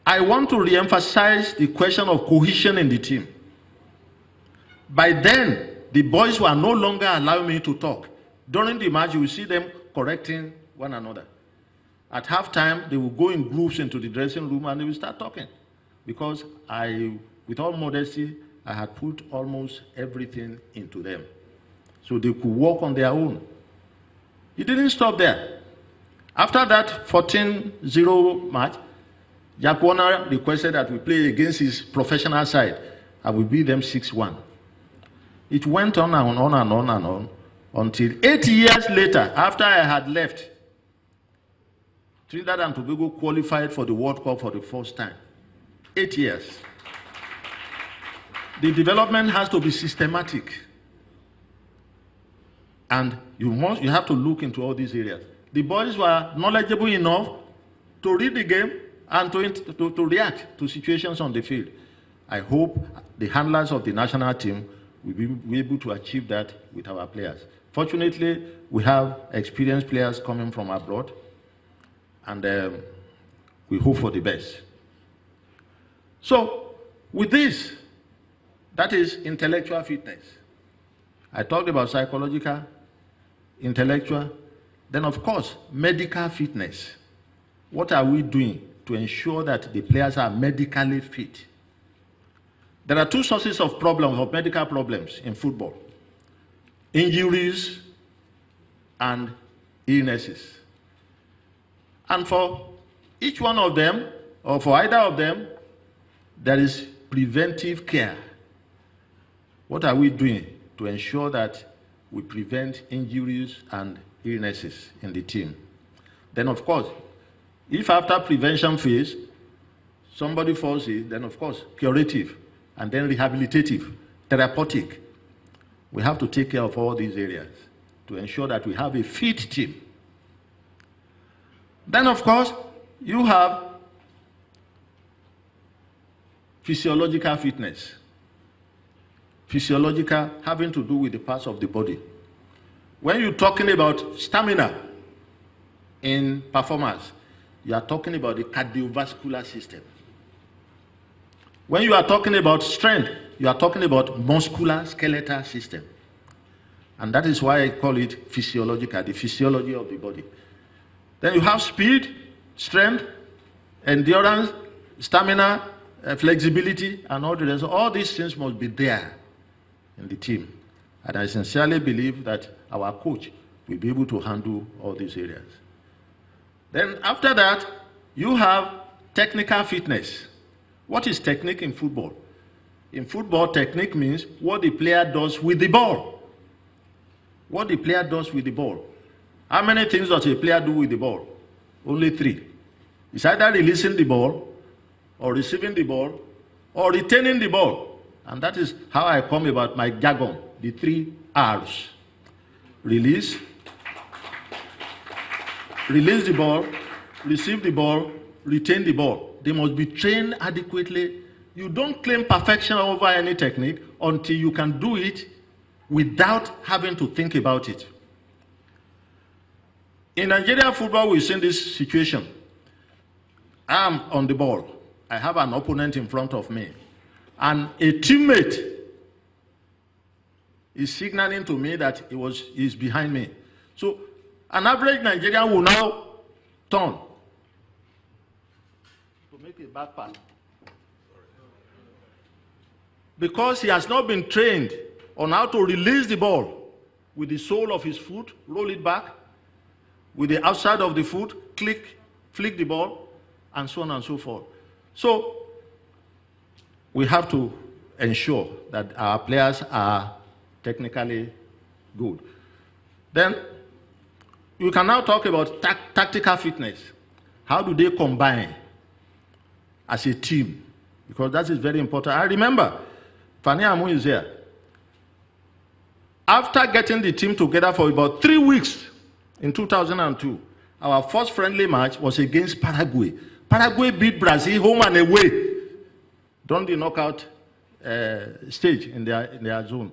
I want to re-emphasize the question of cohesion in the team. By then, the boys were no longer allowing me to talk. During the match, you will see them correcting one another. At halftime, they will go in groups into the dressing room and they will start talking. Because with all modesty, I had put almost everything into them. So they could work on their own. It didn't stop there. After that 14-0 match, Jack Warner requested that we play against his professional side, and we beat them 6-1. It went on and on and on and on until 8 years later, after I had left, Trinidad and Tobago qualified for the World Cup for the first time. 8 years. The development has to be systematic. And you have to look into all these areas. The boys were knowledgeable enough to read the game and to react to situations on the field. I hope the handlers of the national team will be able to achieve that with our players. Fortunately, we have experienced players coming from abroad, and we hope for the best. So, with this, that is intellectual fitness. I talked about psychological, intellectual, then of course, medical fitness. What are we doing to ensure that the players are medically fit? There are two sources of problems, of medical problems in football: injuries and illnesses. And for each one of them, or for either of them, there is preventive care. What are we doing to ensure that we prevent injuries and illnesses in the team? Then, of course, if after prevention phase, somebody falls ill, then of course, curative, and then rehabilitative, therapeutic. We have to take care of all these areas to ensure that we have a fit team. Then, of course, you have physiological fitness. Physiological having to do with the parts of the body. When you're talking about stamina in performance, you are talking about the cardiovascular system. When you are talking about strength, you are talking about muscular skeletal system. And that is why I call it physiological, the physiology of the body. Then you have speed, strength, endurance, stamina, flexibility, and all the rest. All these things must be there in the team. And I sincerely believe that our coach will be able to handle all these areas. Then after that, you have technical fitness. What is technique in football? In football, technique means what the player does with the ball. What the player does with the ball. How many things does a player do with the ball? Only 3. It's either releasing the ball, or receiving the ball, or retaining the ball. And that is how I come about my jargon, the 3 R's. Release, release the ball, receive the ball, retain the ball. They must be trained adequately. You don't claim perfection over any technique until you can do it without having to think about it. In Nigerian football, we've seen this situation. I'm on the ball. I have an opponent in front of me. And a teammate is signaling to me that he's behind me. So an average Nigerian will now turn to make a back pass. Because he has not been trained on how to release the ball with the sole of his foot, roll it back, with the outside of the foot, flick the ball, and so on and so forth. So we have to ensure that our players are technically good. Then you can now talk about tactical fitness. How do they combine as a team? Because that is very important. I remember, Fani Amu is here. After getting the team together for about 3 weeks in 2002, our first friendly match was against Paraguay. Paraguay beat Brazil home and away during the knockout stage in their zone.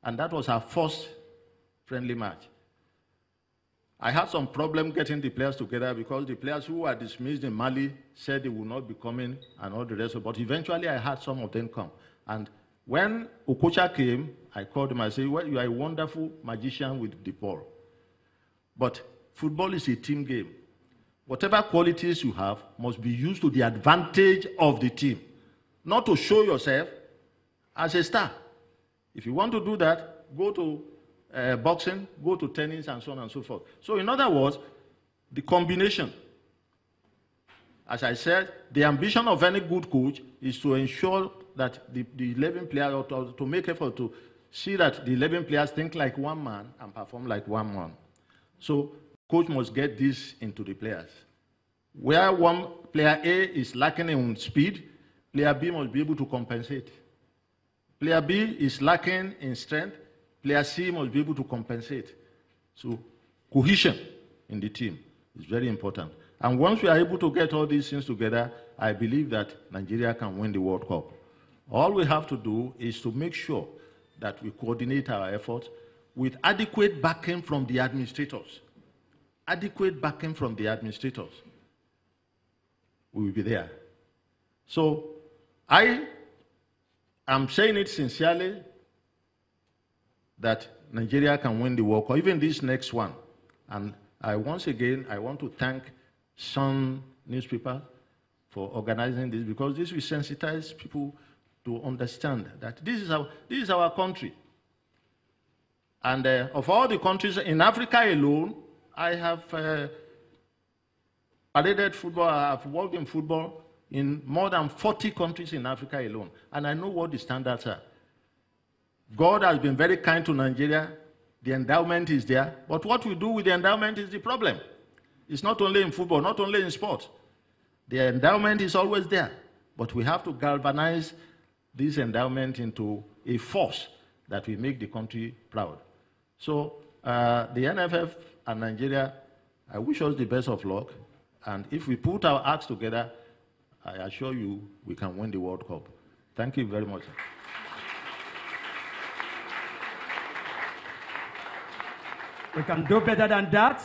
And that was our first friendly match. I had some problem getting the players together because the players who were dismissed in Mali said they would not be coming and all the rest of it. But eventually I had some of them come. And when Okocha came, I called him. I said, well, you are a wonderful magician with the ball. But football is a team game. Whatever qualities you have must be used to the advantage of the team, not to show yourself as a star. If you want to do that, go to boxing, go to tennis, and so on and so forth. So in other words, the combination. As I said, the ambition of any good coach is to ensure that the 11 players, or to make effort to see that the 11 players think like one man and perform like one man. So coach must get this into the players. Where one player A is lacking in speed, player B must be able to compensate. Player B is lacking in strength, player C must be able to compensate. So cohesion in the team is very important. And once we are able to get all these things together, I believe that Nigeria can win the World Cup. All we have to do is to make sure that we coordinate our efforts with adequate backing from the administrators. Adequate backing from the administrators. We will be there. So I am saying it sincerely that Nigeria can win the World Cup, even this next one. And once again, I want to thank Sun newspaper for organizing this, because this will sensitize people to understand that this is our country. And of all the countries in Africa alone, I have paraded football, I have worked in football in more than 40 countries in Africa alone. And I know what the standards are. God has been very kind to Nigeria. The endowment is there. But what we do with the endowment is the problem. It's not only in football, not only in sport. The endowment is always there. But we have to galvanize this endowment into a force that will make the country proud. So the NFF and Nigeria, I wish us the best of luck. And if we put our acts together, I assure you we can win the World Cup. Thank you very much. We can do better than that.